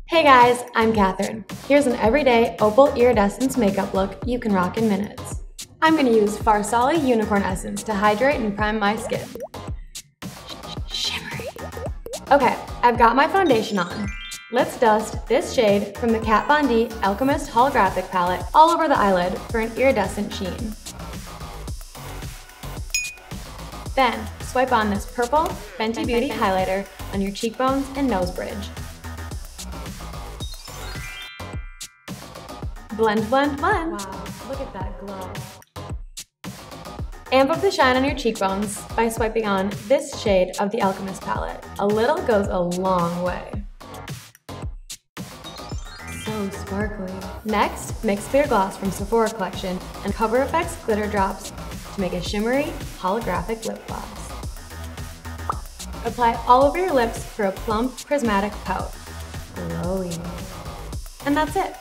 Hey guys, I'm Kathryn. Here's an everyday Opal Iridescence makeup look you can rock in minutes. I'm going to use Farsali Unicorn Essence to hydrate and prime my skin. Shimmery. Okay, I've got my foundation on. Let's dust this shade from the Kat Von D Alchemist Holographic palette all over the eyelid for an iridescent sheen. Then, swipe on this purple Fenty Beauty highlighter on your cheekbones and nose bridge. Blend, blend, blend. Wow, look at that glow. Amp up the shine on your cheekbones by swiping on this shade of the Alchemist palette. A little goes a long way. So sparkly. Next, mix clear gloss from Sephora collection and Cover FX glitter drops to make a shimmery, holographic lip gloss. Apply all over your lips for a plump, prismatic pout. Glowy. And that's it.